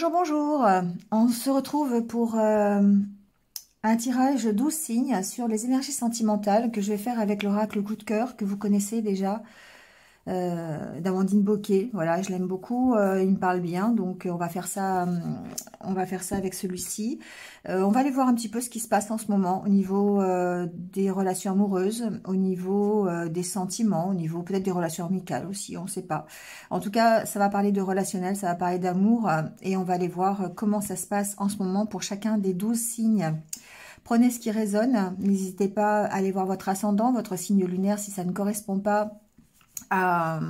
Bonjour, bonjour. On se retrouve pour un tirage 12 signes sur les énergies sentimentales que je vais faire avec l'oracle coup de cœur que vous connaissez déjà, d'Amandine Bocquet. Voilà, je l'aime beaucoup, il me parle bien, donc on va faire ça avec celui-ci. On va aller voir un petit peu ce qui se passe en ce moment au niveau des relations amoureuses, au niveau des sentiments, au niveau peut-être des relations amicales aussi, on ne sait pas. En tout cas, ça va parler de relationnel, ça va parler d'amour et on va aller voir comment ça se passe en ce moment pour chacun des 12 signes. Prenez ce qui résonne, n'hésitez pas à aller voir votre ascendant, votre signe lunaire si ça ne correspond pas à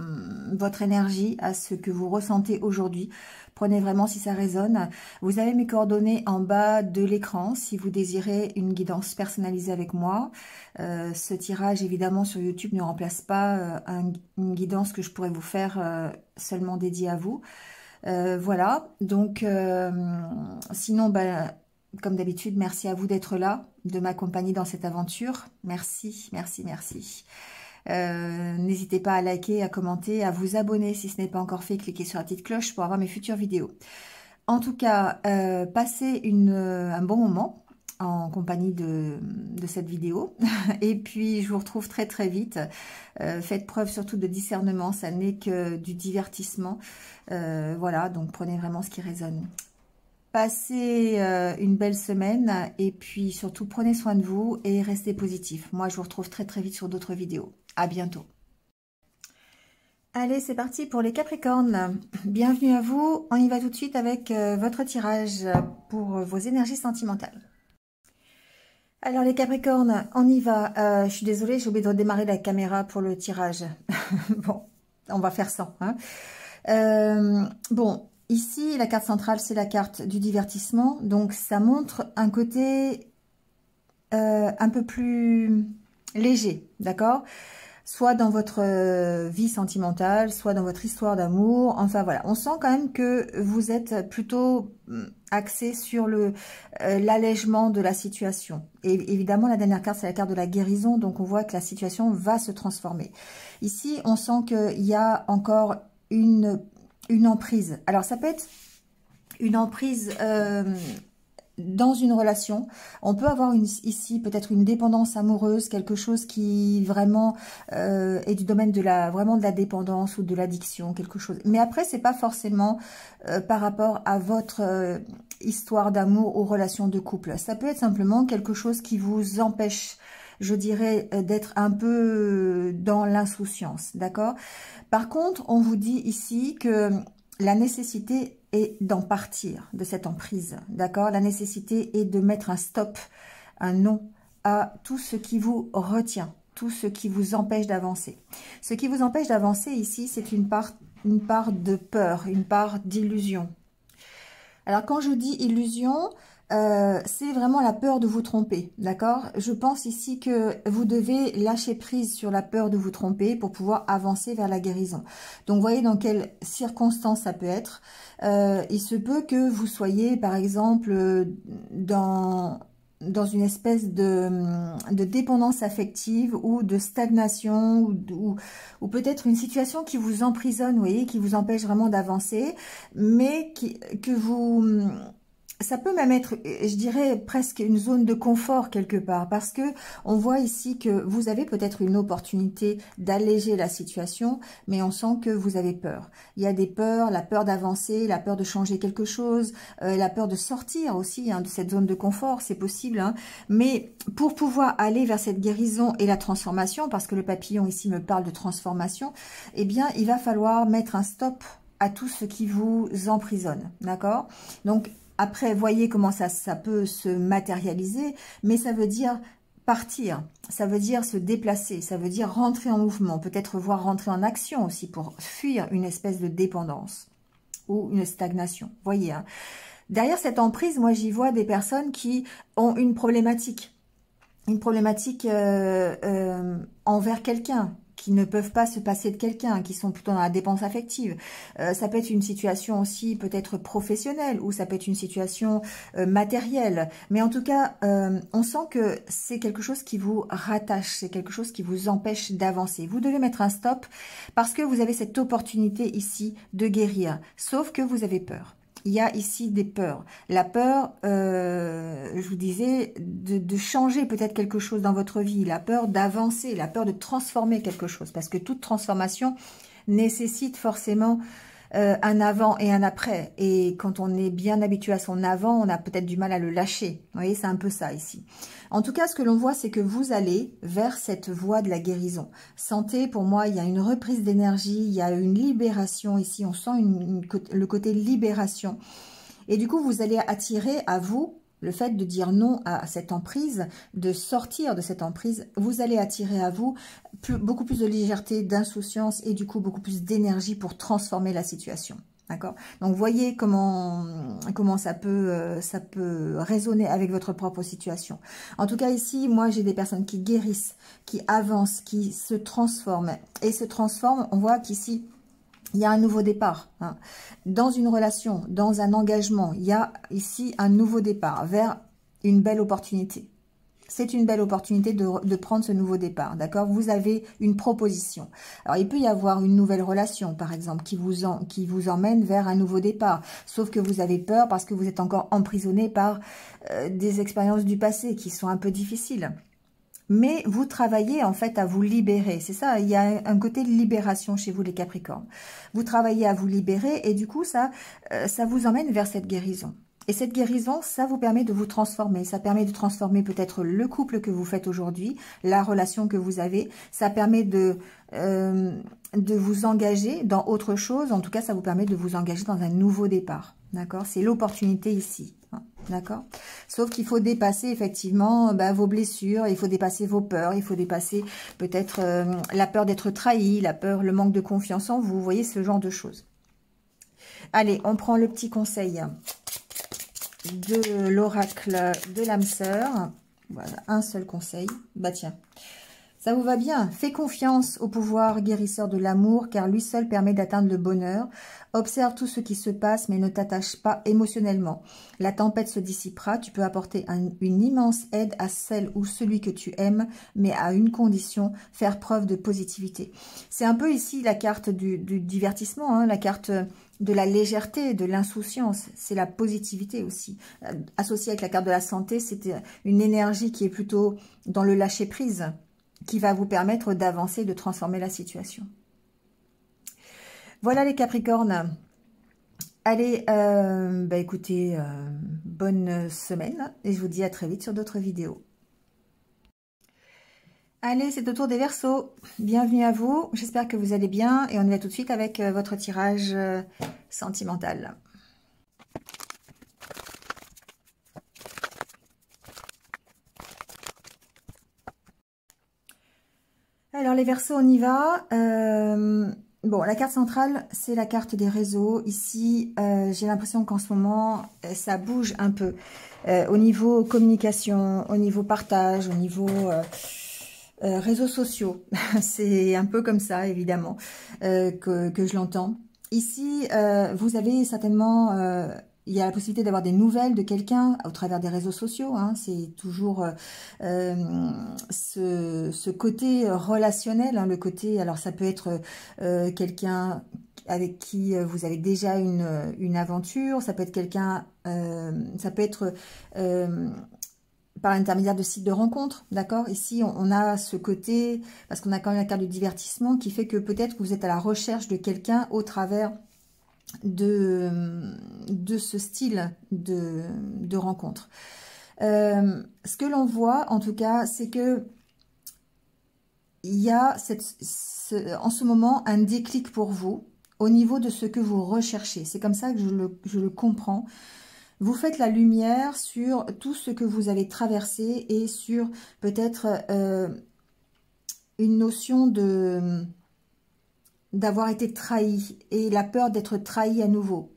votre énergie, à ce que vous ressentez aujourd'hui. Prenez vraiment si ça résonne. Vous avez mes coordonnées en bas de l'écran si vous désirez une guidance personnalisée avec moi. Ce tirage, évidemment, sur YouTube ne remplace pas une guidance que je pourrais vous faire seulement dédiée à vous. Voilà, donc sinon, comme d'habitude, merci à vous d'être là, de m'accompagner dans cette aventure. Merci, merci, merci. N'hésitez pas à liker, à commenter, à vous abonner si ce n'est pas encore fait. Cliquez sur la petite cloche pour avoir mes futures vidéos. En tout cas, passez un bon moment en compagnie de cette vidéo. Et puis, je vous retrouve très très vite. Faites preuve surtout de discernement, ça n'est que du divertissement. Voilà, donc prenez vraiment ce qui résonne. Passez une belle semaine et puis surtout prenez soin de vous et restez positif. Moi, je vous retrouve très très vite sur d'autres vidéos. À bientôt. Allez, c'est parti pour les Capricornes. Bienvenue à vous. On y va tout de suite avec votre tirage pour vos énergies sentimentales. Alors les Capricornes, on y va. Je suis désolée, j'ai oublié de redémarrer la caméra pour le tirage. Bon, on va faire ça. Hein. Bon, ici, la carte centrale, c'est la carte du divertissement. Donc, ça montre un côté un peu plus léger, d'accord ? Soit dans votre vie sentimentale, soit dans votre histoire d'amour. Enfin, voilà. On sent quand même que vous êtes plutôt axé sur l'allègement de la situation. Et évidemment, la dernière carte, c'est la carte de la guérison. Donc, on voit que la situation va se transformer. Ici, on sent qu'il y a encore une emprise. Alors, ça peut être une emprise dans une relation. On peut avoir ici peut-être une dépendance amoureuse, quelque chose qui vraiment est du domaine vraiment de la dépendance ou de l'addiction, quelque chose. Mais après, c'est pas forcément par rapport à votre histoire d'amour ou relation de couple. Ça peut être simplement quelque chose qui vous empêche, je dirais, d'être un peu dans l'insouciance, d'accord? Par contre, on vous dit ici que la nécessité est d'en partir de cette emprise, d'accord? La nécessité est de mettre un stop, un non à tout ce qui vous retient, tout ce qui vous empêche d'avancer. Ce qui vous empêche d'avancer ici, c'est une part de peur, une part d'illusion. Alors quand je dis illusion, c'est vraiment la peur de vous tromper, d'accord? Je pense ici que vous devez lâcher prise sur la peur de vous tromper pour pouvoir avancer vers la guérison. Donc, voyez dans quelles circonstances ça peut être. Il se peut que vous soyez, par exemple, dans une espèce de dépendance affective ou de stagnation ou peut-être une situation qui vous emprisonne, vous voyez, qui vous empêche vraiment d'avancer, mais ça peut même être, je dirais, presque une zone de confort quelque part, parce que on voit ici que vous avez peut-être une opportunité d'alléger la situation, mais on sent que vous avez peur. Il y a des peurs, la peur d'avancer, la peur de changer quelque chose, la peur de sortir aussi de cette zone de confort, c'est possible. Hein. Mais pour pouvoir aller vers cette guérison et la transformation, parce que le papillon ici me parle de transformation, eh bien, il va falloir mettre un stop à tout ce qui vous emprisonne, d'accord? Donc, après, voyez comment ça peut se matérialiser, mais ça veut dire partir, ça veut dire se déplacer, ça veut dire rentrer en mouvement, peut-être voir rentrer en action aussi pour fuir une espèce de dépendance ou une stagnation. Voyez, hein. Derrière cette emprise, moi j'y vois des personnes qui ont une problématique envers quelqu'un, qui ne peuvent pas se passer de quelqu'un, qui sont plutôt dans la dépense affective. Ça peut être une situation aussi peut-être professionnelle, ou ça peut être une situation matérielle. Mais en tout cas, on sent que c'est quelque chose qui vous rattache, c'est quelque chose qui vous empêche d'avancer. Vous devez mettre un stop parce que vous avez cette opportunité ici de guérir, sauf que vous avez peur. il y a ici des peurs. La peur, je vous disais, de changer peut-être quelque chose dans votre vie, la peur d'avancer, la peur de transformer quelque chose, parce que toute transformation nécessite forcément un avant et un après. Et quand on est bien habitué à son avant, on a peut-être du mal à le lâcher. Vous voyez, c'est un peu ça ici. En tout cas, ce que l'on voit, c'est que vous allez vers cette voie de la guérison. Santé, pour moi, il y a une reprise d'énergie, il y a une libération ici. On sent le côté libération. Et du coup, vous allez attirer à vous le fait de dire non à cette emprise, de sortir de cette emprise. Vous allez attirer à vous beaucoup plus de légèreté, d'insouciance et du coup beaucoup plus d'énergie pour transformer la situation. D'accord? Donc, voyez comment ça peut résonner avec votre propre situation. En tout cas, ici, moi, j'ai des personnes qui guérissent, qui avancent, qui se transforment. Et se transforment, on voit qu'ici, il y a un nouveau départ. Hein. Dans une relation, dans un engagement, il y a ici un nouveau départ vers une belle opportunité. C'est une belle opportunité de prendre ce nouveau départ, d'accord? Vous avez une proposition. Alors, il peut y avoir une nouvelle relation, par exemple, qui vous emmène vers un nouveau départ. Sauf que vous avez peur parce que vous êtes encore emprisonné par des expériences du passé qui sont un peu difficiles. Mais vous travaillez en fait à vous libérer. C'est ça, il y a un côté de libération chez vous les Capricornes. Vous travaillez à vous libérer et du coup, ça vous emmène vers cette guérison. Et cette guérison, ça vous permet de vous transformer. Ça permet de transformer peut-être le couple que vous faites aujourd'hui, la relation que vous avez. Ça permet de vous engager dans autre chose. En tout cas, ça vous permet de vous engager dans un nouveau départ. D'accord? C'est l'opportunité ici. D'accord? Sauf qu'il faut dépasser effectivement vos blessures, il faut dépasser vos peurs, il faut dépasser peut-être la peur d'être trahi, la peur, le manque de confiance en vous. Vous voyez, ce genre de choses. Allez, on prend le petit conseil de l'oracle de l'âme sœur. Voilà, un seul conseil. Bah tiens, ça vous va bien. Fais confiance au pouvoir guérisseur de l'amour, car lui seul permet d'atteindre le bonheur. Observe tout ce qui se passe, mais ne t'attache pas émotionnellement. La tempête se dissipera. Tu peux apporter une immense aide à celle ou celui que tu aimes, mais à une condition, faire preuve de positivité. C'est un peu ici la carte du divertissement, hein, la carte de la légèreté, de l'insouciance. C'est la positivité aussi. Associée avec la carte de la santé, c'est une énergie qui est plutôt dans le lâcher-prise, qui va vous permettre d'avancer, de transformer la situation. Voilà les Capricornes. Allez, écoutez, bonne semaine et je vous dis à très vite sur d'autres vidéos. Allez, c'est au tour des Verseaux. Bienvenue à vous. J'espère que vous allez bien et on y va tout de suite avec votre tirage sentimental. Alors les Verseaux, on y va. Bon, la carte centrale, c'est la carte des réseaux. Ici, j'ai l'impression qu'en ce moment, ça bouge un peu. Au niveau communication, au niveau partage, au niveau réseaux sociaux. C'est un peu comme ça, évidemment, que je l'entends. Ici, vous avez certainement... il y a la possibilité d'avoir des nouvelles de quelqu'un au travers des réseaux sociaux. Hein. C'est toujours ce côté relationnel, hein, le côté... Alors, ça peut être quelqu'un avec qui vous avez déjà une aventure. Ça peut être quelqu'un... ça peut être... par l'intermédiaire de sites de rencontres, d'accord? Ici, on a ce côté, parce qu'on a quand même la carte du divertissement, qui fait que peut-être que vous êtes à la recherche de quelqu'un au travers de ce style de rencontre. Ce que l'on voit, en tout cas, c'est que il y a en ce moment un déclic pour vous au niveau de ce que vous recherchez. C'est comme ça que je le comprends. Vous faites la lumière sur tout ce que vous avez traversé et sur peut-être une notion d'avoir été trahi et la peur d'être trahi à nouveau.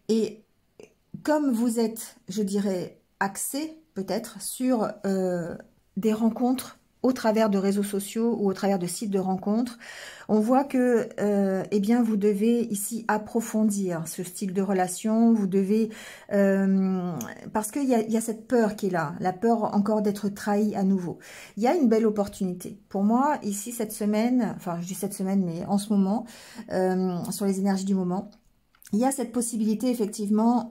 Et comme vous êtes, je dirais, axé peut-être sur des rencontres au travers de réseaux sociaux ou au travers de sites de rencontres, on voit que eh bien, vous devez ici approfondir ce style de relation, vous devez, parce qu'il y a cette peur qui est là, la peur encore d'être trahi à nouveau. Il y a une belle opportunité. Pour moi, ici, cette semaine, enfin je dis cette semaine, mais en ce moment, sur les énergies du moment, il y a cette possibilité effectivement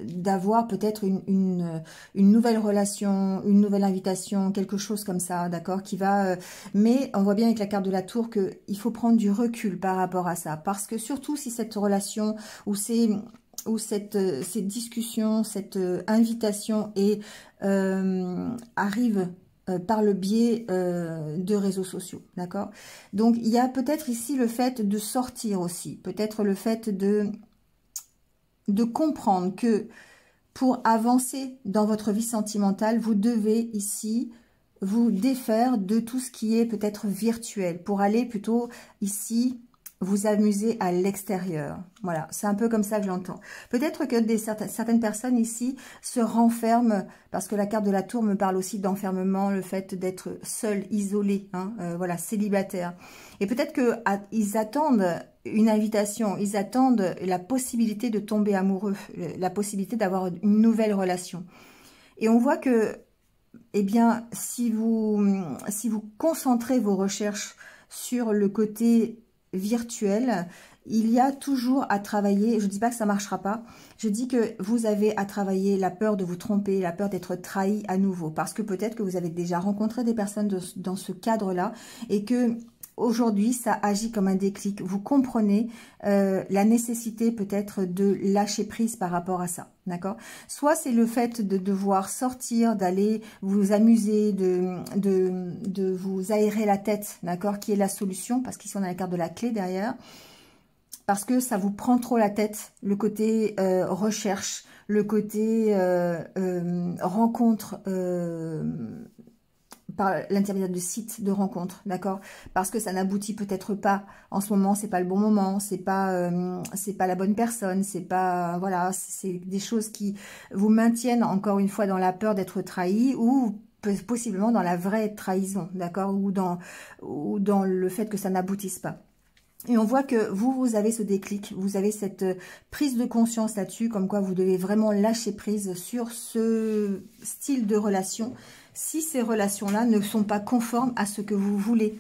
d'avoir peut-être une nouvelle relation, une nouvelle invitation, quelque chose comme ça, d'accord, qui va... mais on voit bien avec la carte de la tour qu'il faut prendre du recul par rapport à ça. Parce que surtout si cette relation ou cette discussion, cette invitation arrive par le biais de réseaux sociaux, d'accord. Donc il y a peut-être ici le fait de sortir aussi, peut-être le fait de comprendre que pour avancer dans votre vie sentimentale, vous devez ici vous défaire de tout ce qui est peut-être virtuel pour aller plutôt ici vous amuser à l'extérieur. Voilà, c'est un peu comme ça que je l'entends. Peut-être que certaines personnes ici se renferment, parce que la carte de la tour me parle aussi d'enfermement, le fait d'être seul, isolé, hein, voilà, célibataire. Et peut-être qu'ils attendent une invitation, ils attendent la possibilité de tomber amoureux, la possibilité d'avoir une nouvelle relation. Et on voit que, eh bien, si vous concentrez vos recherches sur le côté virtuel, il y a toujours à travailler, je ne dis pas que ça ne marchera pas, je dis que vous avez à travailler la peur de vous tromper, la peur d'être trahi à nouveau, parce que peut-être que vous avez déjà rencontré des personnes dans ce cadre-là, et que aujourd'hui, ça agit comme un déclic. Vous comprenez la nécessité peut-être de lâcher prise par rapport à ça, d'accord? Soit c'est le fait de devoir sortir, d'aller vous amuser, de vous aérer la tête, d'accord, qui est la solution, parce qu'ici on a la carte de la clé derrière, parce que ça vous prend trop la tête, le côté recherche, le côté rencontre, par l'intermédiaire de sites de rencontres, d'accord, parce que ça n'aboutit peut-être pas en ce moment, c'est pas le bon moment, c'est pas la bonne personne, c'est pas, voilà, c'est des choses qui vous maintiennent encore une fois dans la peur d'être trahi, ou possiblement dans la vraie trahison, d'accord, ou dans le fait que ça n'aboutisse pas. Et on voit que vous avez ce déclic, vous avez cette prise de conscience là-dessus, comme quoi vous devez vraiment lâcher prise sur ce style de relation, si ces relations-là ne sont pas conformes à ce que vous voulez,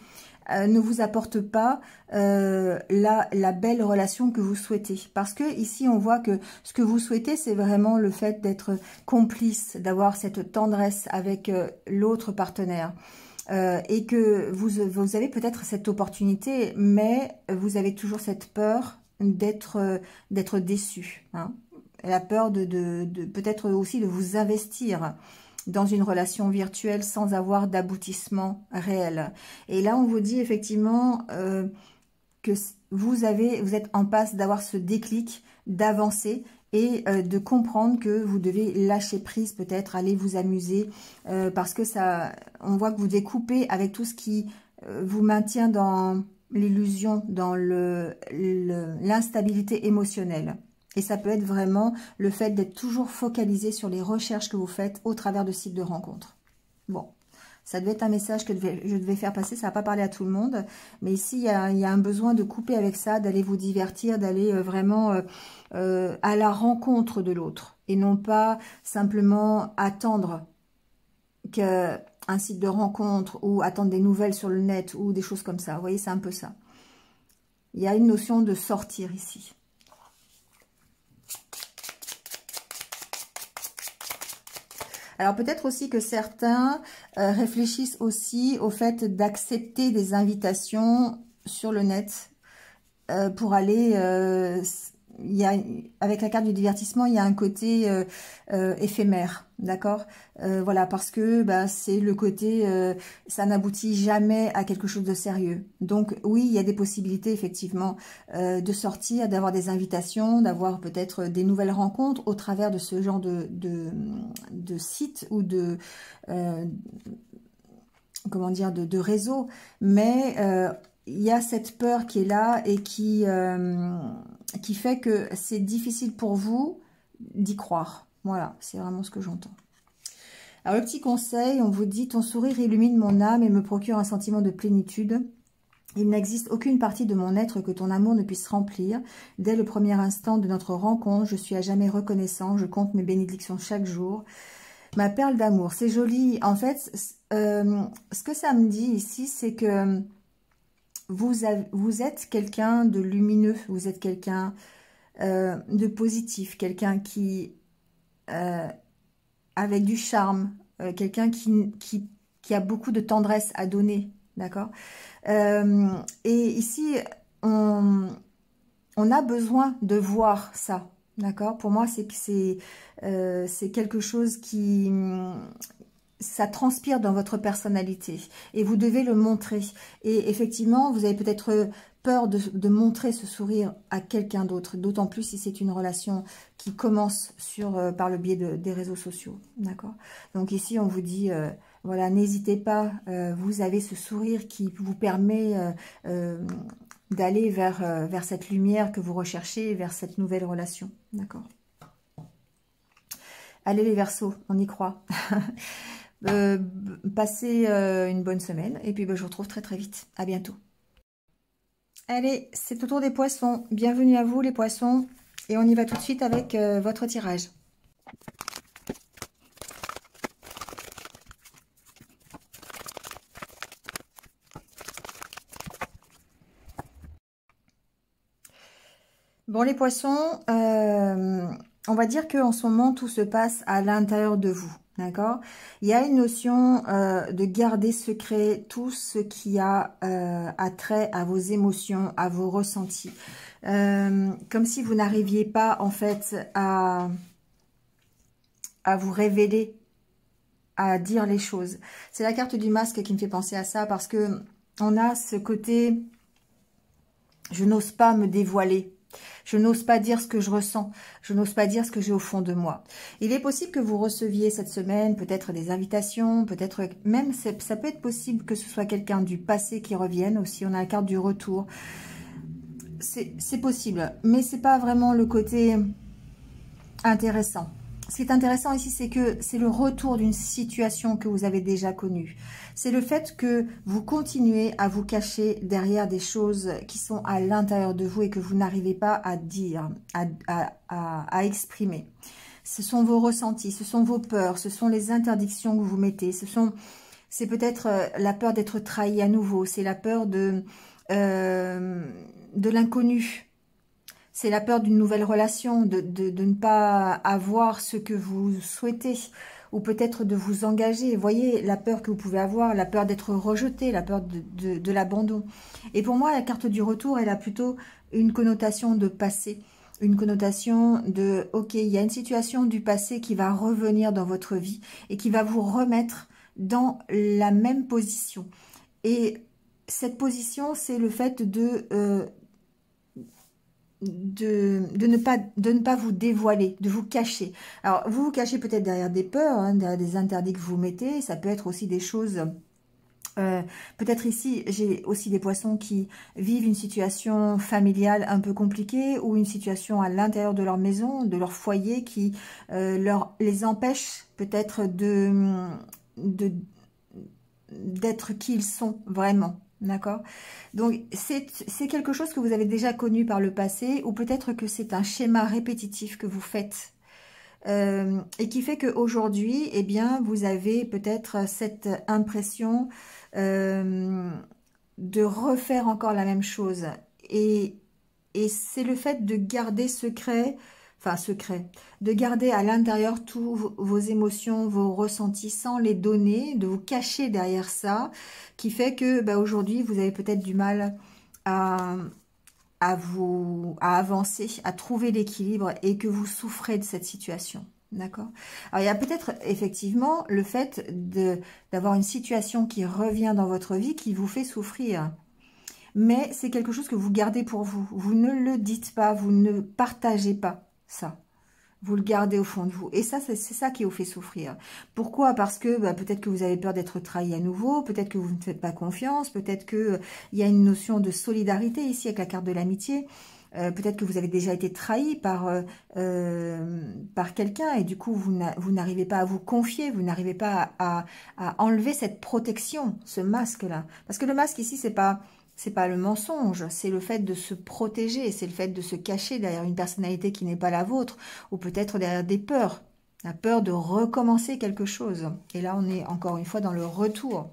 ne vous apportent pas la belle relation que vous souhaitez. Parce que ici, on voit que ce que vous souhaitez, c'est vraiment le fait d'être complice, d'avoir cette tendresse avec l'autre partenaire. Et que vous avez peut-être cette opportunité, mais vous avez toujours cette peur d'être déçu, hein. La peur de peut-être aussi de vous investir dans une relation virtuelle sans avoir d'aboutissement réel. Et là, on vous dit effectivement que vous êtes en passe d'avoir ce déclic, d'avancer et de comprendre que vous devez lâcher prise, peut-être aller vous amuser, parce que ça, on voit que vous découpez avec tout ce qui vous maintient dans l'illusion, dans l'instabilité émotionnelle. Et ça peut être vraiment le fait d'être toujours focalisé sur les recherches que vous faites au travers de sites de rencontres. Bon, ça devait être un message que je devais faire passer, ça n'a pas parlé à tout le monde. Mais ici, il y a un besoin de couper avec ça, d'aller vous divertir, d'aller vraiment à la rencontre de l'autre. Et non pas simplement attendre qu'un site de rencontre ou attendre des nouvelles sur le net ou des choses comme ça. Vous voyez, c'est un peu ça. Il y a une notion de sortir ici. Alors peut-être aussi que certains réfléchissent aussi au fait d'accepter des invitations sur le net pour aller... avec la carte du divertissement, il y a un côté éphémère, d'accord, voilà, parce que c'est le côté, ça n'aboutit jamais à quelque chose de sérieux. Donc oui, il y a des possibilités effectivement de sortir, d'avoir des invitations, d'avoir peut-être des nouvelles rencontres au travers de ce genre de site ou de comment dire, de réseau, mais il y a cette peur qui est là et qui fait que c'est difficile pour vous d'y croire. Voilà, c'est vraiment ce que j'entends. Alors, le petit conseil, on vous dit « Ton sourire illumine mon âme et me procure un sentiment de plénitude. Il n'existe aucune partie de mon être que ton amour ne puisse remplir. Dès le premier instant de notre rencontre, je suis à jamais reconnaissant. Je compte mes bénédictions chaque jour. Ma perle d'amour, c'est joli. En fait, ce que ça me dit ici, c'est que vous êtes quelqu'un de lumineux. Vous êtes quelqu'un de positif, quelqu'un qui, avec du charme, quelqu'un qui a beaucoup de tendresse à donner, d'accord? Et ici, on a besoin de voir ça, d'accord? Pour moi, c'est quelque chose qui... ça transpire dans votre personnalité et vous devez le montrer. Et effectivement, vous avez peut-être peur de montrer ce sourire à quelqu'un d'autre, d'autant plus si c'est une relation qui commence par le biais des réseaux sociaux, d'accord? Donc ici, on vous dit, voilà, n'hésitez pas, vous avez ce sourire qui vous permet d'aller vers cette lumière que vous recherchez, vers cette nouvelle relation, d'accord? Allez les Verseaux, on y croit. Passez une bonne semaine et puis je vous retrouve très très vite. À bientôt. Allez, c'est au tour des poissons. Bienvenue à vous les poissons. Et on y va tout de suite avec votre tirage. Bon les poissons, on va dire qu'en ce moment tout se passe à l'intérieur de vous. D'accord? Il y a une notion de garder secret tout ce qui a trait à vos émotions, à vos ressentis. Comme si vous n'arriviez pas en fait à vous révéler, à dire les choses. C'est la carte du masque qui me fait penser à ça parce que on a ce côté, je n'ose pas me dévoiler. Je n'ose pas dire ce que je ressens. Je n'ose pas dire ce que j'ai au fond de moi. Il est possible que vous receviez cette semaine peut-être des invitations, peut-être même, ça peut être possible que ce soit quelqu'un du passé qui revienne aussi. On a la carte du retour. C'est possible, mais c'est pas vraiment le côté intéressant. Ce qui est intéressant ici, c'est que c'est le retour d'une situation que vous avez déjà connue. C'est le fait que vous continuez à vous cacher derrière des choses qui sont à l'intérieur de vous et que vous n'arrivez pas à dire, à exprimer. Ce sont vos ressentis, ce sont vos peurs, ce sont les interdictions que vous mettez. C'est peut-être la peur d'être trahi à nouveau, c'est la peur de l'inconnu. C'est la peur d'une nouvelle relation, de ne pas avoir ce que vous souhaitez, ou peut-être de vous engager. Vous voyez, la peur que vous pouvez avoir, la peur d'être rejeté, la peur de l'abandon. Et pour moi, la carte du retour, elle a plutôt une connotation de passé, une connotation de, ok, il y a une situation du passé qui va revenir dans votre vie et qui va vous remettre dans la même position. Et cette position, c'est le fait de ne pas vous dévoiler, de vous cacher. Alors, vous vous cachez peut-être derrière des peurs, hein, derrière des interdits que vous mettez. Ça peut être aussi des choses... peut-être ici, j'ai aussi des poissons qui vivent une situation familiale un peu compliquée ou une situation à l'intérieur de leur maison, de leur foyer qui les empêche peut-être d'être qui ils sont vraiment. D'accord? Donc, c'est quelque chose que vous avez déjà connu par le passé ou peut-être que c'est un schéma répétitif que vous faites et qui fait qu'aujourd'hui, eh bien, vous avez peut-être cette impression de refaire encore la même chose. Et c'est le fait de garder secret, de garder à l'intérieur tous vos émotions, vos ressentis sans les donner, de vous cacher derrière ça, qui fait que aujourd'hui, vous avez peut-être du mal à avancer, à trouver l'équilibre et que vous souffrez de cette situation. D'accord? Alors, il y a peut-être effectivement le fait d'avoir une situation qui revient dans votre vie qui vous fait souffrir. Mais c'est quelque chose que vous gardez pour vous. Vous ne le dites pas, vous ne partagez pas ça. Vous le gardez au fond de vous. Et ça, c'est ça qui vous fait souffrir. Pourquoi? Parce que peut-être que vous avez peur d'être trahi à nouveau, peut-être que vous ne faites pas confiance, peut-être qu'il y a une notion de solidarité ici avec la carte de l'amitié. Peut-être que vous avez déjà été trahi par quelqu'un et du coup, vous n'arrivez pas à vous confier, vous n'arrivez pas à enlever cette protection, ce masque-là. Parce que le masque ici, c'est pas le mensonge, c'est le fait de se protéger, c'est le fait de se cacher derrière une personnalité qui n'est pas la vôtre, ou peut-être derrière des peurs, la peur de recommencer quelque chose. Et là, on est encore une fois dans le retour.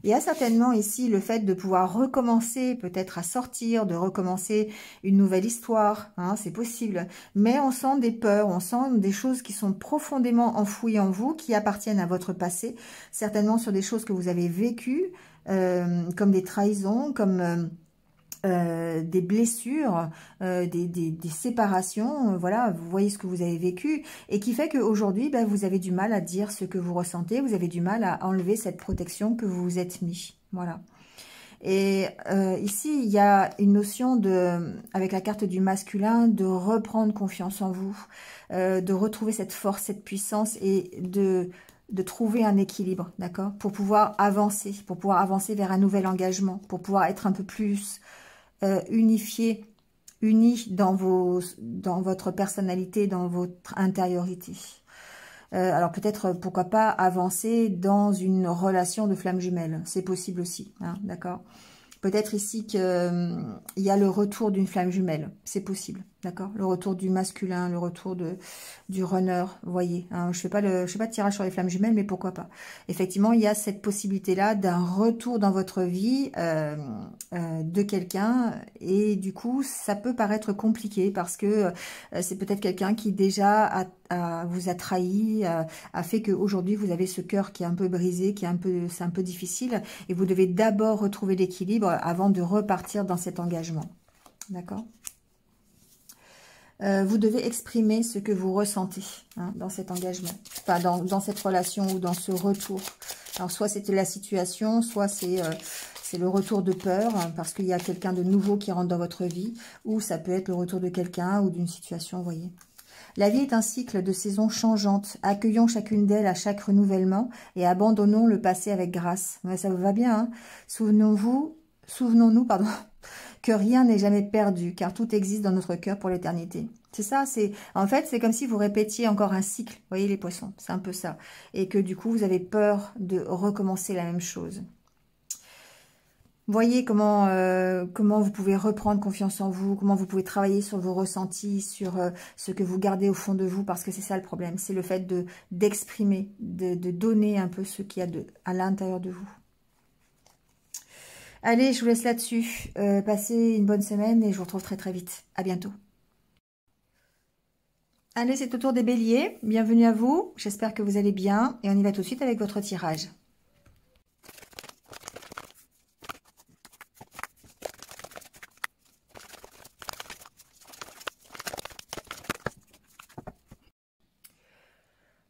Il y a certainement ici le fait de pouvoir recommencer, peut-être à sortir, de recommencer une nouvelle histoire, hein, c'est possible. Mais on sent des peurs, on sent des choses qui sont profondément enfouies en vous, qui appartiennent à votre passé, certainement sur des choses que vous avez vécues, comme des trahisons, comme des blessures, des séparations, voilà, vous voyez ce que vous avez vécu, et qui fait qu'aujourd'hui, ben, vous avez du mal à dire ce que vous ressentez, vous avez du mal à enlever cette protection que vous vous êtes mis, voilà. Et ici, il y a une notion de, avec la carte du masculin, de reprendre confiance en vous, de retrouver cette force, cette puissance, et de trouver un équilibre, d'accord, pour pouvoir avancer vers un nouvel engagement, pour pouvoir être un peu plus unifié, unis dans votre personnalité, dans votre intériorité. Alors peut-être, pourquoi pas, avancer dans une relation de flamme jumelle. C'est possible aussi, hein, d'accord. Peut-être ici qu'il y a le retour d'une flamme jumelle. C'est possible, d'accord. Le retour du masculin, le retour du runner, vous voyez. Hein, je fais pas de tirage sur les flammes jumelles, mais pourquoi pas. Effectivement, il y a cette possibilité-là d'un retour dans votre vie de quelqu'un. Et du coup, ça peut paraître compliqué parce que c'est peut-être quelqu'un qui déjà vous a trahi, a fait qu'aujourd'hui, vous avez ce cœur qui est un peu brisé, c'est un peu difficile. Et vous devez d'abord retrouver l'équilibre avant de repartir dans cet engagement. D'accord ? Vous devez exprimer ce que vous ressentez, hein, dans cet engagement, enfin dans cette relation ou dans ce retour. Alors soit c'était la situation, soit c'est le retour de peur, hein, parce qu'il y a quelqu'un de nouveau qui rentre dans votre vie, ou ça peut être le retour de quelqu'un ou d'une situation, vous voyez. La vie est un cycle de saisons changeantes. Accueillons chacune d'elles à chaque renouvellement et abandonnons le passé avec grâce. Ouais, ça vous va bien, hein. Souvenons-nous, que rien n'est jamais perdu, car tout existe dans notre cœur pour l'éternité. C'est ça, en fait, c'est comme si vous répétiez encore un cycle. Vous voyez les poissons, c'est un peu ça. Et que du coup, vous avez peur de recommencer la même chose. Voyez comment vous pouvez reprendre confiance en vous, comment vous pouvez travailler sur vos ressentis, sur ce que vous gardez au fond de vous, parce que c'est ça le problème, c'est le fait d'exprimer, de donner un peu ce qu'il y a à l'intérieur de vous. Allez, je vous laisse là-dessus. Passez une bonne semaine et je vous retrouve très très vite. À bientôt. Allez, c'est au tour des béliers. Bienvenue à vous. J'espère que vous allez bien. Et on y va tout de suite avec votre tirage.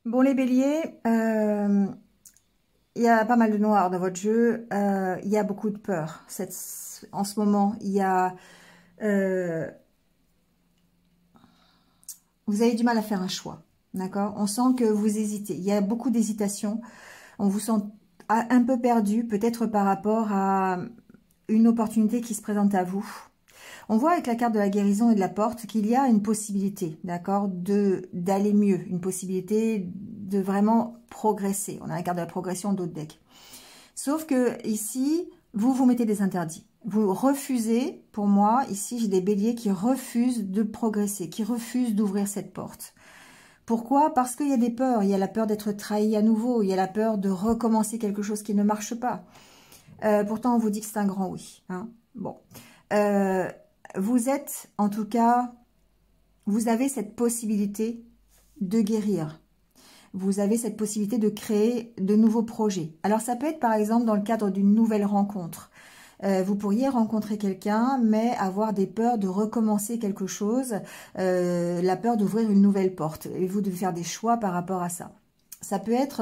Bon, les béliers, il y a pas mal de noir dans votre jeu. Il y a beaucoup de peur. En ce moment, il y a... vous avez du mal à faire un choix, d'accord? On sent que vous hésitez. Il y a beaucoup d'hésitation. On vous sent un peu perdu, peut-être par rapport à une opportunité qui se présente à vous. On voit avec la carte de la guérison et de la porte qu'il y a une possibilité, d'accord, d'aller mieux, une possibilité de vraiment progresser. On a la carte de la progression d'autres decks. Sauf que ici, vous mettez des interdits. Vous refusez, pour moi, ici j'ai des béliers qui refusent de progresser, qui refusent d'ouvrir cette porte. Pourquoi? Parce qu'il y a des peurs. Il y a la peur d'être trahi à nouveau, il y a la peur de recommencer quelque chose qui ne marche pas. Pourtant, on vous dit que c'est un grand oui. Hein. Bon. Vous êtes, en tout cas, vous avez cette possibilité de guérir. Vous avez cette possibilité de créer de nouveaux projets. Alors, ça peut être, par exemple, dans le cadre d'une nouvelle rencontre. Vous pourriez rencontrer quelqu'un, mais avoir des peurs de recommencer quelque chose, la peur d'ouvrir une nouvelle porte. Et vous devez faire des choix par rapport à ça. Ça peut être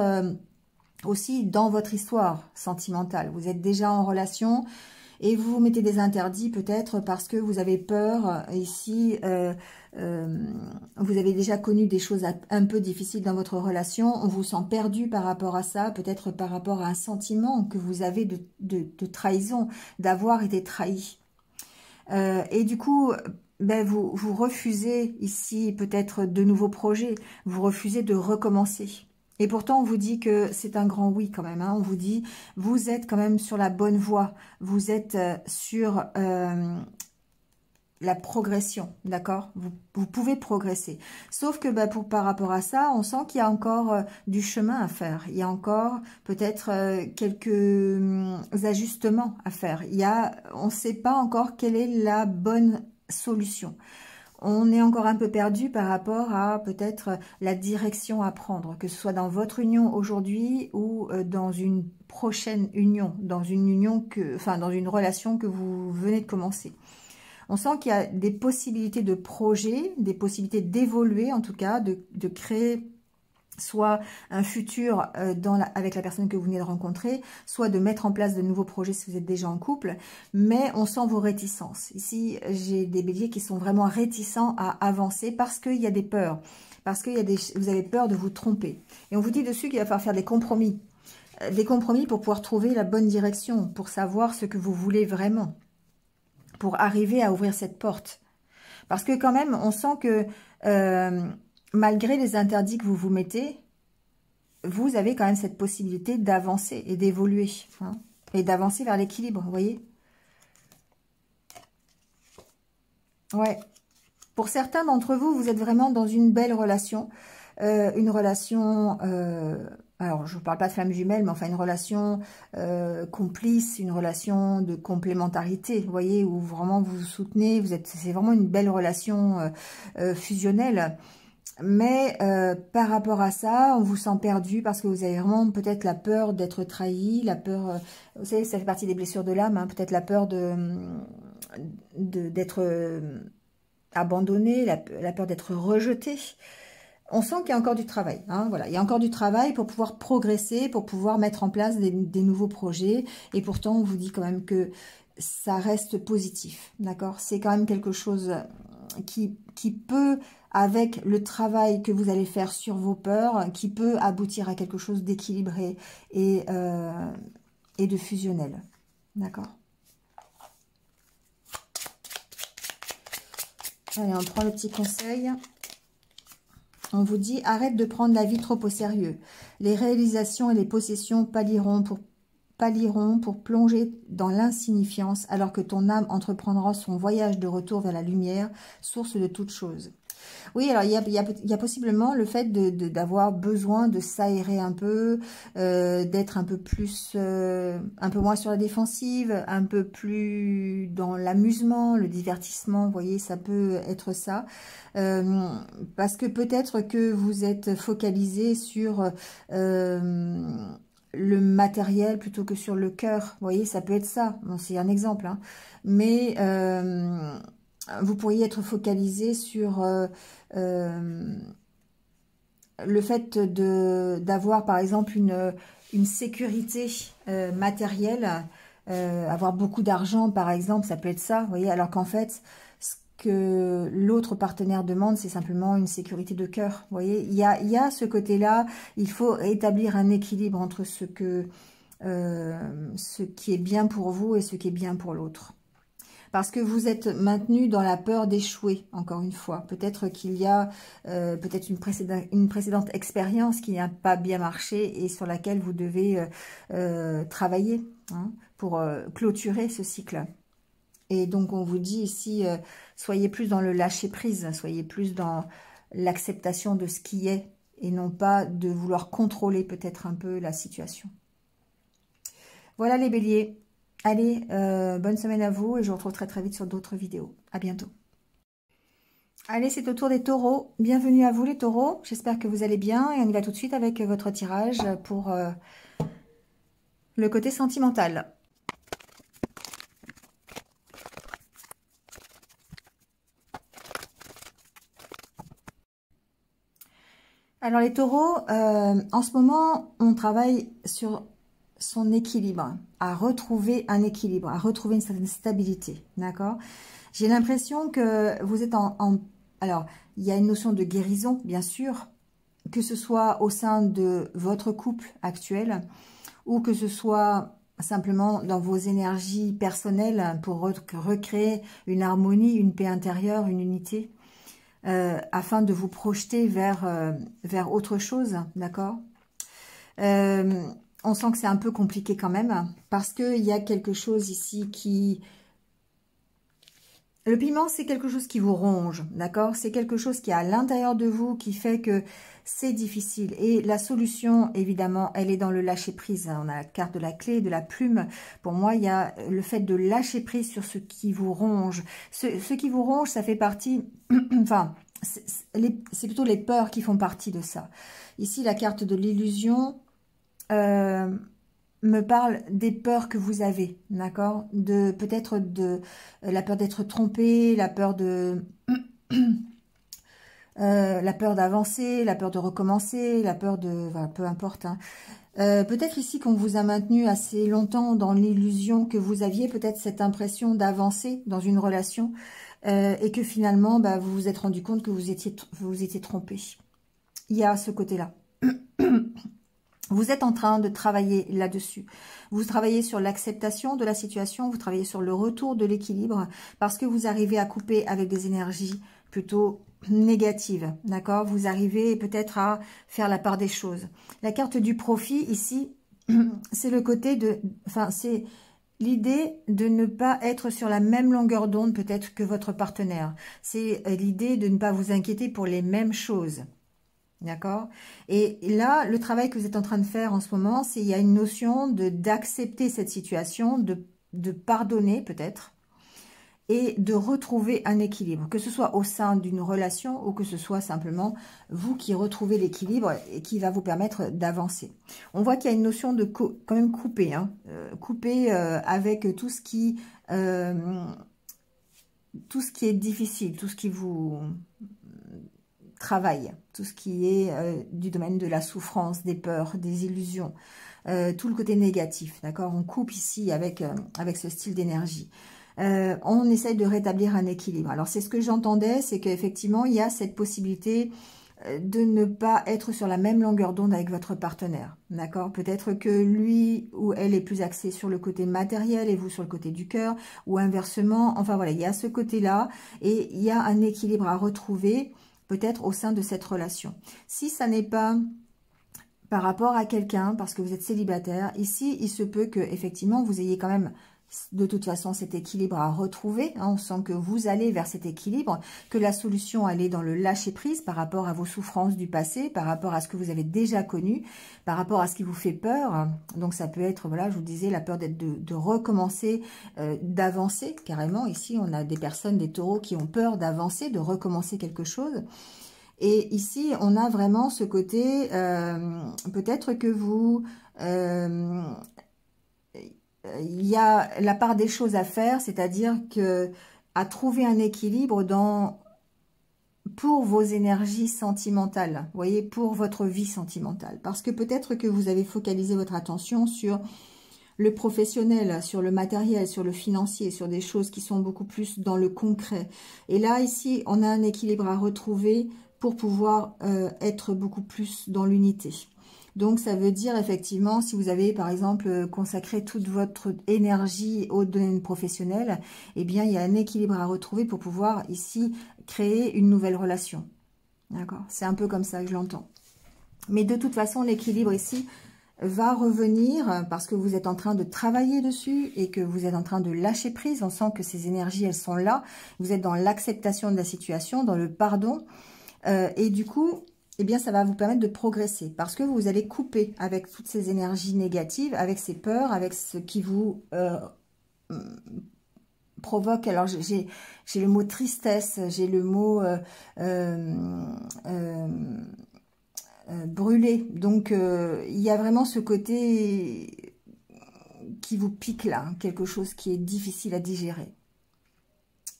aussi dans votre histoire sentimentale. Vous êtes déjà en relation et vous vous mettez des interdits peut-être parce que vous avez peur. Ici, vous avez déjà connu des choses un peu difficiles dans votre relation. On vous sent perdu par rapport à ça, peut-être par rapport à un sentiment que vous avez de trahison, d'avoir été trahi. Et du coup, ben vous refusez ici peut-être de nouveaux projets. Vous refusez de recommencer. Et pourtant, on vous dit que c'est un grand oui quand même. Hein. On vous dit, vous êtes quand même sur la bonne voie. Vous êtes sur la progression, d'accord, vous pouvez progresser. Sauf que par rapport à ça, on sent qu'il y a encore du chemin à faire. Il y a encore peut-être quelques ajustements à faire. On ne sait pas encore quelle est la bonne solution. On est encore un peu perdu par rapport à peut-être la direction à prendre, que ce soit dans votre union aujourd'hui ou dans une prochaine union, dans une relation que vous venez de commencer. On sent qu'il y a des possibilités de projet, des possibilités d'évoluer en tout cas, de créer soit un futur avec la personne que vous venez de rencontrer, soit de mettre en place de nouveaux projets si vous êtes déjà en couple, mais on sent vos réticences. Ici, j'ai des béliers qui sont vraiment réticents à avancer parce qu'il y a des peurs, parce que vous avez peur de vous tromper. Et on vous dit dessus qu'il va falloir faire des compromis pour pouvoir trouver la bonne direction, pour savoir ce que vous voulez vraiment, pour arriver à ouvrir cette porte. Parce que quand même, on sent que malgré les interdits que vous vous mettez, vous avez quand même cette possibilité d'avancer et d'évoluer. Hein, et d'avancer vers l'équilibre, vous voyez. Ouais. Pour certains d'entre vous, vous êtes vraiment dans une belle relation. Une relation... alors, je ne parle pas de flamme jumelle, mais enfin une relation complice, une relation de complémentarité, vous voyez, où vraiment vous vous soutenez, c'est vraiment une belle relation fusionnelle. Mais par rapport à ça, on vous sent perdu parce que vous avez vraiment peut-être la peur d'être trahi, la peur, vous savez, ça fait partie des blessures de l'âme, hein, peut-être la peur d'être abandonné, la peur d'être rejeté. On sent qu'il y a encore du travail. Hein, voilà. Il y a encore du travail pour pouvoir progresser, pour pouvoir mettre en place des nouveaux projets. Et pourtant, on vous dit quand même que ça reste positif. D'accord? C'est quand même quelque chose qui peut, avec le travail que vous allez faire sur vos peurs, qui peut aboutir à quelque chose d'équilibré et de fusionnel. D'accord? Allez, on prend le petit conseil. On vous dit, arrête de prendre la vie trop au sérieux. Les réalisations et les possessions pâliront pour plonger dans l'insignifiance, alors que ton âme entreprendra son voyage de retour vers la lumière, source de toute chose. Oui, alors il y a possiblement le fait d'avoir besoin de s'aérer un peu, d'être un peu plus, un peu moins sur la défensive, un peu plus dans l'amusement, le divertissement, vous voyez, ça peut être ça. Parce que peut-être que vous êtes focalisé sur le matériel plutôt que sur le cœur, vous voyez, ça peut être ça, bon, c'est un exemple, hein. Mais vous pourriez être focalisé sur le fait d'avoir par exemple une sécurité matérielle, avoir beaucoup d'argent par exemple, ça peut être ça, vous voyez, alors qu'en fait ce que l'autre partenaire demande, c'est simplement une sécurité de cœur, vous voyez, il y a ce côté-là, il faut établir un équilibre entre ce qui est bien pour vous et ce qui est bien pour l'autre. Parce que vous êtes maintenu dans la peur d'échouer, encore une fois. Peut-être qu'il y a peut-être une précédente expérience qui n'a pas bien marché et sur laquelle vous devez travailler, hein, pour clôturer ce cycle. Et donc, on vous dit ici, soyez plus dans le lâcher-prise, soyez plus dans l'acceptation de ce qui est et non pas de vouloir contrôler peut-être un peu la situation. Voilà les béliers. Allez, bonne semaine à vous et je vous retrouve très très vite sur d'autres vidéos. À bientôt. Allez, c'est au tour des taureaux. Bienvenue à vous les taureaux. J'espère que vous allez bien et on y va tout de suite avec votre tirage pour le côté sentimental. Alors les taureaux, en ce moment, on travaille sur son équilibre, à retrouver un équilibre, à retrouver une certaine stabilité, d'accord? J'ai l'impression que vous êtes alors, il y a une notion de guérison, bien sûr, que ce soit au sein de votre couple actuel, ou que ce soit simplement dans vos énergies personnelles pour recréer une harmonie, une paix intérieure, une unité, afin de vous projeter vers autre chose, d'accord? On sent que c'est un peu compliqué quand même, parce qu'il y a quelque chose ici qui Le piment, c'est quelque chose qui vous ronge, d'accord? C'est quelque chose qui est à l'intérieur de vous, qui fait que c'est difficile. Et la solution, évidemment, elle est dans le lâcher-prise. On a la carte de la clé, de la plume. Pour moi, il y a le fait de lâcher prise sur ce qui vous ronge. Ce qui vous ronge, ça fait partie... enfin, c'est plutôt les peurs qui font partie de ça. Ici, la carte de l'illusion... me parle des peurs que vous avez, d'accord? De peut-être de la peur d'être trompé, la peur de la peur d'avancer, la peur de recommencer, la peur de, enfin, peu importe. Hein. Peut-être ici qu'on vous a maintenu assez longtemps dans l'illusion que vous aviez peut-être cette impression d'avancer dans une relation et que finalement bah, vous vous êtes rendu compte que vous étiez trompé. Il y a ce côté-là. Vous êtes en train de travailler là-dessus. Vous travaillez sur l'acceptation de la situation, vous travaillez sur le retour de l'équilibre parce que vous arrivez à couper avec des énergies plutôt négatives, d'accord? Vous arrivez peut-être à faire la part des choses. La carte du profit ici, c'est le côté de... Enfin, c'est l'idée de ne pas être sur la même longueur d'onde peut-être que votre partenaire. C'est l'idée de ne pas vous inquiéter pour les mêmes choses. D'accord? Et là, le travail que vous êtes en train de faire en ce moment, c'est il y a une notion d'accepter cette situation, de pardonner peut-être, et de retrouver un équilibre, que ce soit au sein d'une relation ou que ce soit simplement vous qui retrouvez l'équilibre et qui va vous permettre d'avancer. On voit qu'il y a une notion de quand même couper, hein, couper avec tout ce qui est difficile, tout ce qui vous... travail, tout ce qui est du domaine de la souffrance, des peurs, des illusions, tout le côté négatif, d'accord? On coupe ici avec ce style d'énergie. On essaye de rétablir un équilibre. Alors, c'est ce que j'entendais, c'est qu'effectivement, il y a cette possibilité de ne pas être sur la même longueur d'onde avec votre partenaire, d'accord? Peut-être que lui ou elle est plus axé sur le côté matériel et vous sur le côté du cœur, ou inversement. Enfin, voilà, il y a ce côté-là et il y a un équilibre à retrouver peut-être au sein de cette relation. Si ça n'est pas par rapport à quelqu'un, parce que vous êtes célibataire, ici, il se peut que effectivement vous ayez quand même de toute façon cet équilibre à retrouver. Hein, on sent que vous allez vers cet équilibre, que la solution elle est dans le lâcher-prise par rapport à vos souffrances du passé, par rapport à ce que vous avez déjà connu, par rapport à ce qui vous fait peur. Donc ça peut être, voilà, je vous disais, la peur de recommencer, d'avancer carrément. Ici, on a des personnes, des taureaux qui ont peur d'avancer, de recommencer quelque chose. Et ici, on a vraiment ce côté, peut-être que vous... il y a la part des choses à faire, c'est-à-dire que à trouver un équilibre pour vos énergies sentimentales, vous voyez, pour votre vie sentimentale. Parce que peut-être que vous avez focalisé votre attention sur le professionnel, sur le matériel, sur le financier, sur des choses qui sont beaucoup plus dans le concret. Et là, ici, on a un équilibre à retrouver pour pouvoir être beaucoup plus dans l'unité. Donc, ça veut dire effectivement, si vous avez par exemple consacré toute votre énergie au domaine professionnel, eh bien, il y a un équilibre à retrouver pour pouvoir ici créer une nouvelle relation. D'accord? C'est un peu comme ça que je l'entends. Mais de toute façon, l'équilibre ici va revenir parce que vous êtes en train de travailler dessus et que vous êtes en train de lâcher prise. On sent que ces énergies, elles sont là. Vous êtes dans l'acceptation de la situation, dans le pardon. Et du coup... eh bien, ça va vous permettre de progresser parce que vous allez couper avec toutes ces énergies négatives, avec ces peurs, avec ce qui vous provoque. Alors, j'ai le mot tristesse, j'ai le mot brûler. Donc, il y a vraiment ce côté qui vous pique là, hein, quelque chose qui est difficile à digérer.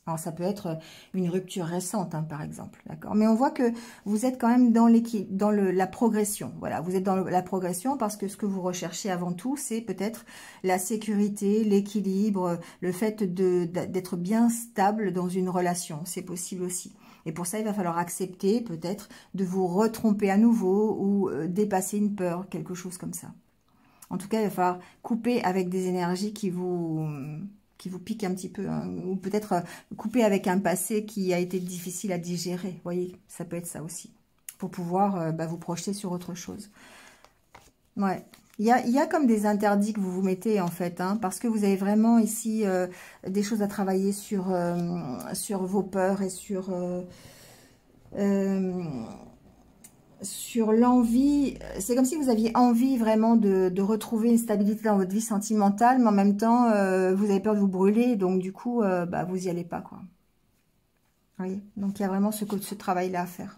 Alors, ça peut être une rupture récente, hein, par exemple, d'accord. Mais on voit que vous êtes quand même dans la progression. Voilà, vous êtes dans la progression parce que ce que vous recherchez avant tout, c'est peut-être la sécurité, l'équilibre, le fait d'être bien stable dans une relation. C'est possible aussi. Et pour ça, il va falloir accepter peut-être de vous retromper à nouveau ou dépasser une peur, quelque chose comme ça. En tout cas, il va falloir couper avec des énergies qui vous pique un petit peu, hein, ou peut-être couper avec un passé qui a été difficile à digérer. Vous voyez, ça peut être ça aussi, pour pouvoir vous projeter sur autre chose. Ouais, Il y a comme des interdits que vous vous mettez en fait, hein, parce que vous avez vraiment ici des choses à travailler sur vos peurs et sur l'envie. C'est comme si vous aviez envie vraiment de retrouver une stabilité dans votre vie sentimentale, mais en même temps, vous avez peur de vous brûler, donc du coup, bah, vous y allez pas, quoi. Vous voyez, donc il y a vraiment ce travail-là à faire.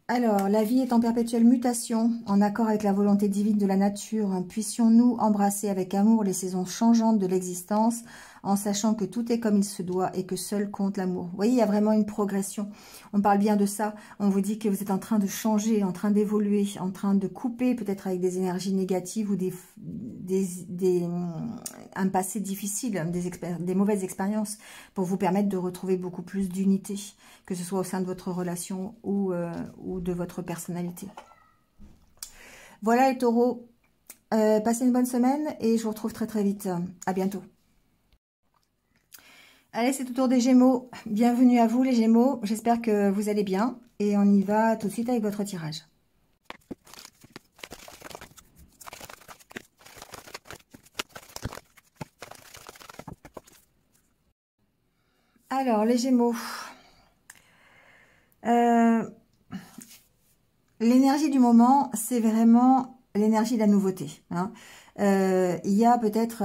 Alors, la vie est en perpétuelle mutation, en accord avec la volonté divine de la nature. Puissions-nous embrasser avec amour les saisons changeantes de l'existence, en sachant que tout est comme il se doit et que seul compte l'amour. Vous voyez, il y a vraiment une progression. On parle bien de ça. On vous dit que vous êtes en train de changer, en train d'évoluer, en train de couper peut-être avec des énergies négatives ou un passé difficile, des mauvaises expériences, pour vous permettre de retrouver beaucoup plus d'unité, que ce soit au sein de votre relation ou de votre personnalité. Voilà les taureaux, passez une bonne semaine et je vous retrouve très très vite. À bientôt. Allez, c'est au tour des Gémeaux. Bienvenue à vous les Gémeaux, j'espère que vous allez bien et on y va tout de suite avec votre tirage. Alors les Gémeaux, l'énergie du moment, c'est vraiment l'énergie de la nouveauté, hein. Il y a peut-être...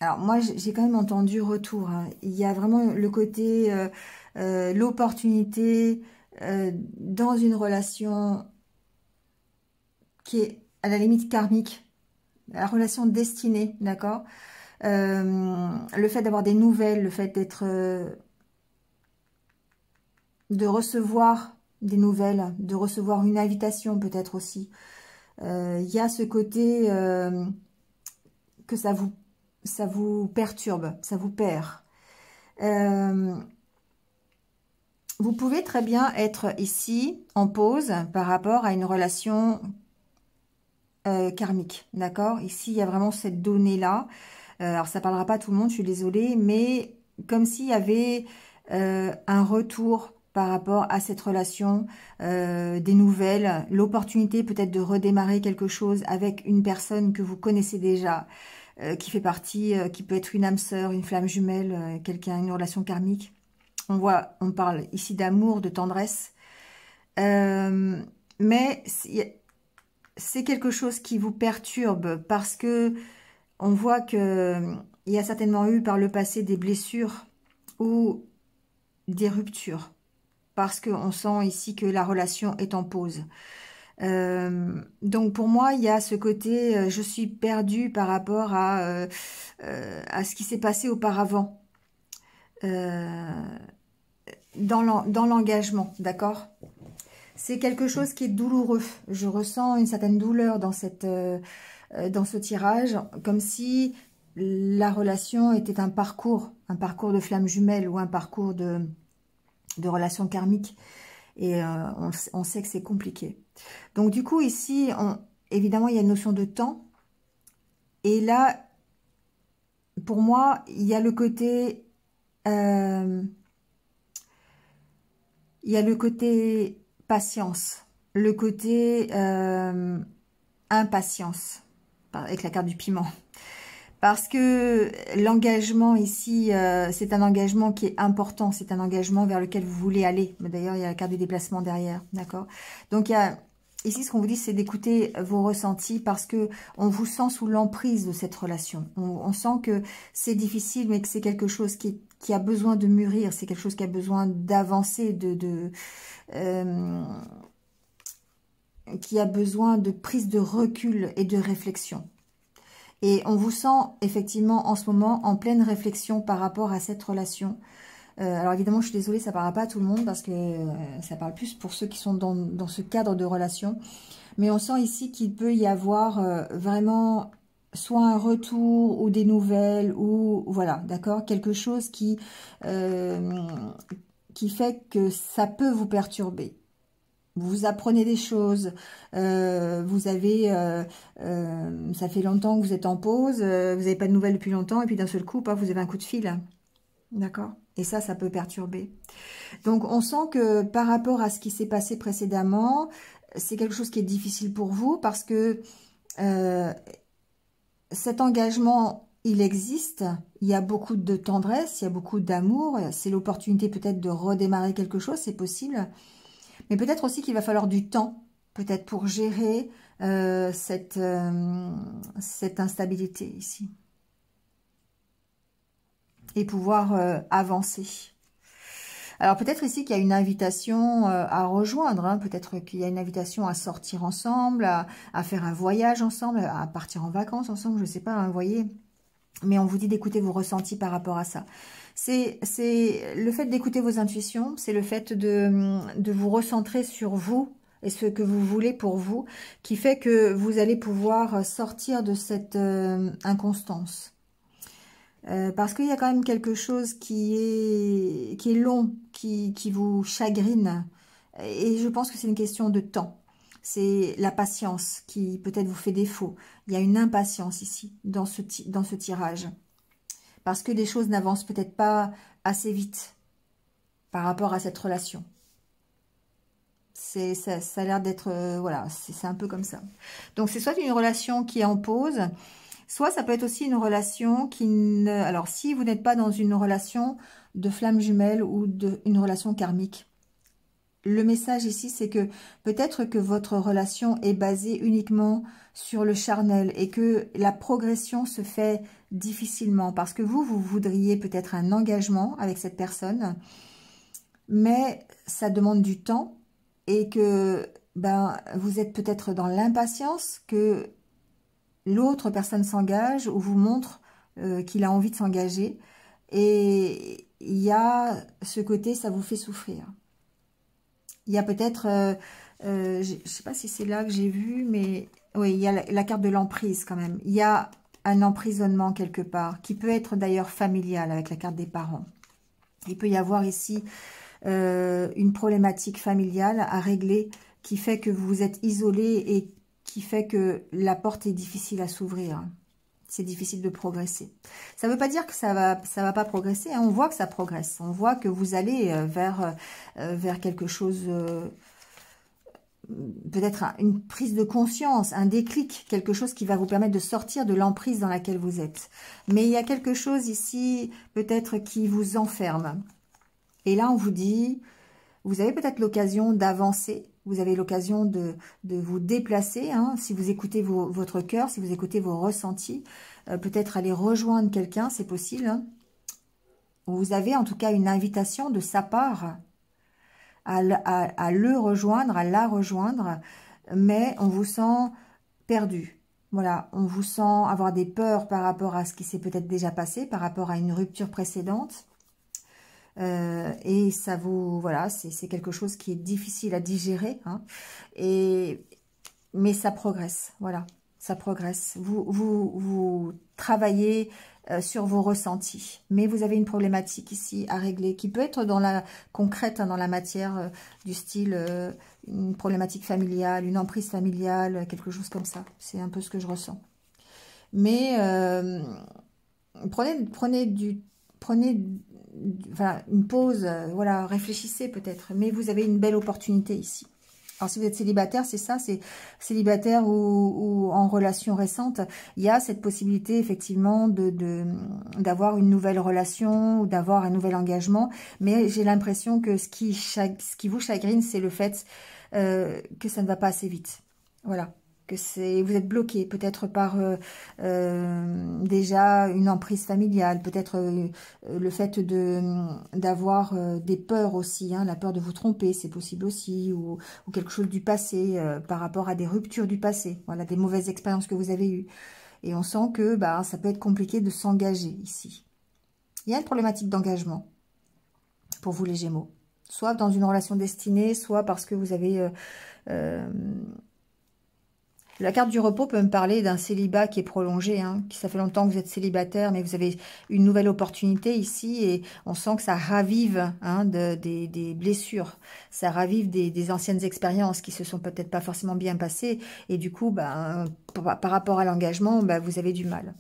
alors moi, j'ai quand même entendu retour, hein. Il y a vraiment le côté, l'opportunité dans une relation qui est à la limite karmique, la relation destinée, d'accord. Le fait d'avoir des nouvelles, le fait d'être... de recevoir des nouvelles, de recevoir une invitation peut-être aussi. Il y a ce côté que ça vous perturbe, ça vous perd. Vous pouvez très bien être ici en pause par rapport à une relation karmique, d'accord? Ici, il y a vraiment cette donnée-là. Alors, ça parlera pas à tout le monde, je suis désolée, mais comme s'il y avait un retour par rapport à cette relation, des nouvelles, l'opportunité peut-être de redémarrer quelque chose avec une personne que vous connaissez déjà, qui fait partie, qui peut être une âme sœur, une flamme jumelle, quelqu'un, une relation karmique. On parle ici d'amour, de tendresse, mais c'est quelque chose qui vous perturbe parce que on voit que il y a certainement eu par le passé des blessures ou des ruptures, parce qu'on sent ici que la relation est en pause. Donc pour moi, il y a ce côté, je suis perdue par rapport à ce qui s'est passé auparavant, dans l'engagement, d'accord? C'est quelque chose qui est douloureux. Je ressens une certaine douleur dans dans ce tirage, comme si la relation était un parcours de flamme jumelle ou un parcours de relation karmique. Et on sait que c'est compliqué. Donc du coup, ici, évidemment, il y a une notion de temps. Et là, pour moi, il y a le côté... il y a le côté patience, le côté impatience, avec la carte du piment. Parce que l'engagement ici, c'est un engagement qui est important, c'est un engagement vers lequel vous voulez aller. D'ailleurs, il y a la carte du déplacement derrière, d'accord? Donc, ici, ce qu'on vous dit, c'est d'écouter vos ressentis parce que on vous sent sous l'emprise de cette relation. On sent que c'est difficile, mais que c'est quelque chose qui a besoin de mûrir, c'est quelque chose qui a besoin d'avancer, qui a besoin de prise de recul et de réflexion. Et on vous sent effectivement en ce moment en pleine réflexion par rapport à cette relation. Alors évidemment, je suis désolée, ça ne parlera pas à tout le monde parce que ça parle plus pour ceux qui sont dans ce cadre de relation. Mais on sent ici qu'il peut y avoir vraiment soit un retour ou des nouvelles ou voilà, d'accord, quelque chose qui fait que ça peut vous perturber. Vous apprenez des choses, vous avez, ça fait longtemps que vous êtes en pause, vous n'avez pas de nouvelles depuis longtemps, et puis d'un seul coup, vous avez un coup de fil. D'accord? Et ça peut perturber. Donc, on sent que par rapport à ce qui s'est passé précédemment, c'est quelque chose qui est difficile pour vous parce que cet engagement, il existe. Il y a beaucoup de tendresse, il y a beaucoup d'amour. C'est l'opportunité peut-être de redémarrer quelque chose, c'est possible. Mais peut-être aussi qu'il va falloir du temps, peut-être pour gérer cette instabilité ici. Et pouvoir avancer. Alors peut-être ici qu'il y a une invitation à rejoindre, hein. Peut-être qu'il y a une invitation à sortir ensemble, à faire un voyage ensemble, à partir en vacances ensemble, je ne sais pas, hein, vous voyez. Mais on vous dit d'écouter vos ressentis par rapport à ça. C'est le fait d'écouter vos intuitions, c'est le fait de vous recentrer sur vous et ce que vous voulez pour vous, qui fait que vous allez pouvoir sortir de cette inconstance. Parce qu'il y a quand même quelque chose qui est long, qui vous chagrine. Et je pense que c'est une question de temps. C'est la patience qui peut-être vous fait défaut. Il y a une impatience ici, dans ce tirage. Parce que les choses n'avancent peut-être pas assez vite par rapport à cette relation. Ça a l'air d'être... voilà, c'est un peu comme ça. Donc c'est soit une relation qui est en pause, soit ça peut être aussi une relation qui ne... Alors, si vous n'êtes pas dans une relation de flamme jumelle ou une relation karmique, le message ici, c'est que peut-être que votre relation est basée uniquement sur le charnel et que la progression se fait difficilement parce que vous voudriez peut-être un engagement avec cette personne, mais ça demande du temps et que vous êtes peut-être dans l'impatience que l'autre personne s'engage ou vous montre qu'il a envie de s'engager. Et il y a ce côté, ça vous fait souffrir. Il y a peut-être, je ne sais pas si c'est là que j'ai vu, mais oui, il y a la carte de l'emprise quand même. Il y a un emprisonnement quelque part, qui peut être d'ailleurs familial avec la carte des parents. Il peut y avoir ici une problématique familiale à régler qui fait que vous vous êtes isolé et qui fait que la porte est difficile à s'ouvrir. C'est difficile de progresser. Ça ne veut pas dire que ça va pas progresser. Hein. On voit que ça progresse. On voit que vous allez vers quelque chose, peut-être une prise de conscience, un déclic, quelque chose qui va vous permettre de sortir de l'emprise dans laquelle vous êtes. Mais il y a quelque chose ici, peut-être, qui vous enferme. Et là, on vous dit, vous avez peut-être l'occasion d'avancer. Vous avez l'occasion de vous déplacer, hein, si vous écoutez votre cœur, si vous écoutez vos ressentis. Peut-être aller rejoindre quelqu'un, c'est possible. Hein. Vous avez en tout cas une invitation de sa part à le rejoindre, à la rejoindre. Mais on vous sent perdu. Voilà, on vous sent avoir des peurs par rapport à ce qui s'est peut-être déjà passé, par rapport à une rupture précédente. Et ça vous, voilà, c'est quelque chose qui est difficile à digérer, hein, mais ça progresse, voilà, ça progresse. Vous travaillez sur vos ressentis, mais vous avez une problématique ici à régler qui peut être dans la concrète, hein, dans la matière du style une problématique familiale, une emprise familiale, quelque chose comme ça. C'est un peu ce que je ressens. Mais prenez enfin, une pause, voilà, réfléchissez peut-être, mais vous avez une belle opportunité ici. Alors si vous êtes célibataire, c'est ça, c'est célibataire ou en relation récente, il y a cette possibilité effectivement d'avoir une nouvelle relation ou d'avoir un nouvel engagement, mais j'ai l'impression que ce qui vous chagrine, c'est le fait que ça ne va pas assez vite. Voilà. Que vous êtes bloqué, peut-être par déjà une emprise familiale, peut-être le fait d'avoir des peurs aussi, hein, la peur de vous tromper, c'est possible aussi, ou quelque chose du passé, par rapport à des ruptures du passé, voilà, des mauvaises expériences que vous avez eues. Et on sent que ça peut être compliqué de s'engager ici. Il y a une problématique d'engagement pour vous les Gémeaux, soit dans une relation destinée, soit parce que vous avez... la carte du repos peut me parler d'un célibat qui est prolongé, hein, ça fait longtemps que vous êtes célibataire, mais vous avez une nouvelle opportunité ici et on sent que ça ravive, hein, des blessures, ça ravive des anciennes expériences qui se sont peut-être pas forcément bien passées et du coup, par rapport à l'engagement, vous avez du mal.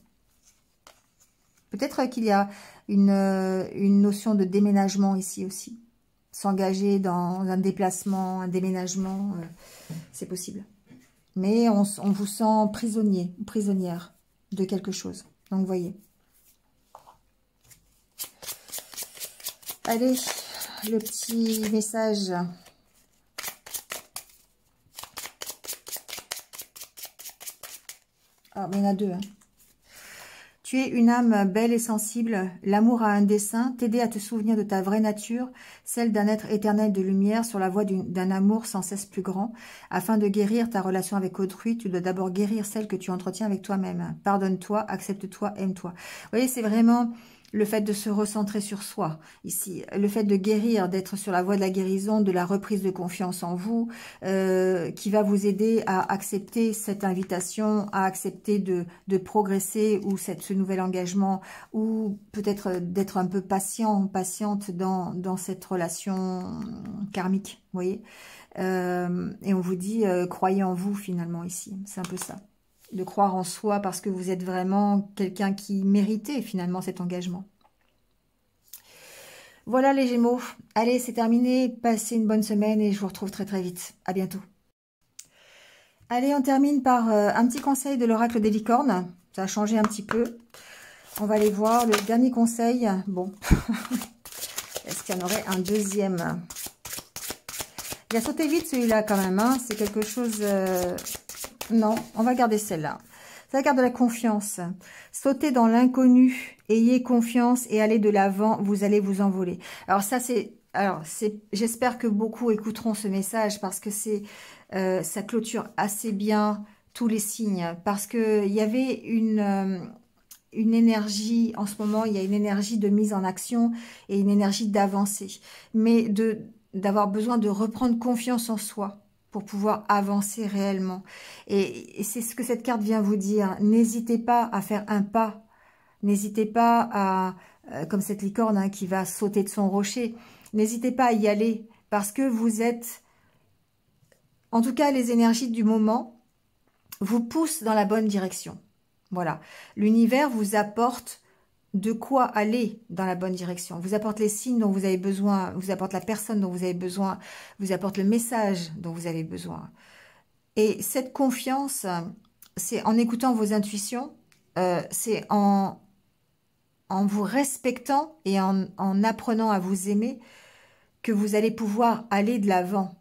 Peut-être qu'il y a une notion de déménagement ici aussi. S'engager dans un déplacement, un déménagement, c'est possible. Mais on vous sent prisonnier ou prisonnière de quelque chose. Donc, vous voyez. Allez, le petit message. Ah, mais il y en a deux, hein. Tu es une âme belle et sensible, l'amour a un dessein, t'aider à te souvenir de ta vraie nature, celle d'un être éternel de lumière sur la voie d'un amour sans cesse plus grand. Afin de guérir ta relation avec autrui, tu dois d'abord guérir celle que tu entretiens avec toi-même. Pardonne-toi, accepte-toi, aime-toi. Vous voyez, c'est vraiment le fait de se recentrer sur soi, ici, le fait de guérir, d'être sur la voie de la guérison, de la reprise de confiance en vous, qui va vous aider à accepter cette invitation, à accepter de progresser ou ce nouvel engagement, ou peut-être d'être un peu patiente dans cette relation karmique, vous voyez. Et on vous dit, croyez en vous finalement ici, c'est un peu ça. De croire en soi parce que vous êtes vraiment quelqu'un qui méritait finalement cet engagement. Voilà les Gémeaux. Allez, c'est terminé. Passez une bonne semaine et je vous retrouve très très vite. À bientôt. Allez, on termine par un petit conseil de l'oracle des licornes. Ça a changé un petit peu. On va aller voir le dernier conseil. Bon, est-ce qu'il y en aurait un deuxième? Il a sauté vite celui-là quand même. Hein. C'est quelque chose... Non, on va garder celle-là. C'est la carte de la confiance. Sautez dans l'inconnu, ayez confiance et allez de l'avant, vous allez vous envoler. Alors ça, j'espère que beaucoup écouteront ce message parce que ça clôture assez bien tous les signes. Parce que il y avait une énergie, en ce moment, il y a une énergie de mise en action et une énergie d'avancée. Mais d'avoir besoin de reprendre confiance en soi pour pouvoir avancer réellement. Et c'est ce que cette carte vient vous dire. N'hésitez pas à faire un pas. N'hésitez pas à, comme cette licorne hein, qui va sauter de son rocher, n'hésitez pas à y aller parce que vous êtes, en tout cas les énergies du moment, vous poussent dans la bonne direction. Voilà. L'univers vous apporte de quoi aller dans la bonne direction. Vous apporte les signes dont vous avez besoin, vous apporte la personne dont vous avez besoin, vous apporte le message dont vous avez besoin. Et cette confiance, c'est en écoutant vos intuitions, c'est en vous respectant et en apprenant à vous aimer que vous allez pouvoir aller de l'avant.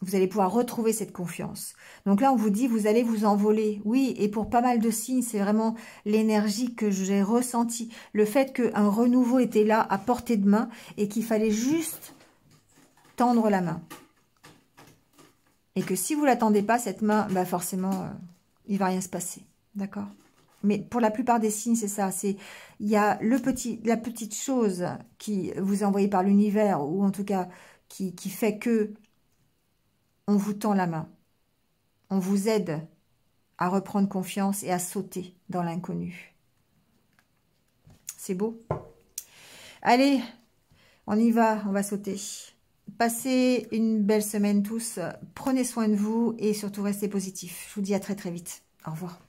Vous allez pouvoir retrouver cette confiance. Donc là, on vous dit, vous allez vous envoler. Oui, et pour pas mal de signes, c'est vraiment l'énergie que j'ai ressentie. Le fait qu'un renouveau était là, à portée de main, et qu'il fallait juste tendre la main. Et que si vous ne l'attendez pas, cette main, bah forcément, il ne va rien se passer. D'accord ? Mais pour la plupart des signes, c'est ça. Il y a la petite chose qui vous est envoyée par l'univers, ou en tout cas, qui fait que on vous tend la main. On vous aide à reprendre confiance et à sauter dans l'inconnu. C'est beau. Allez, on y va, on va sauter. Passez une belle semaine tous. Prenez soin de vous et surtout restez positifs. Je vous dis à très très vite. Au revoir.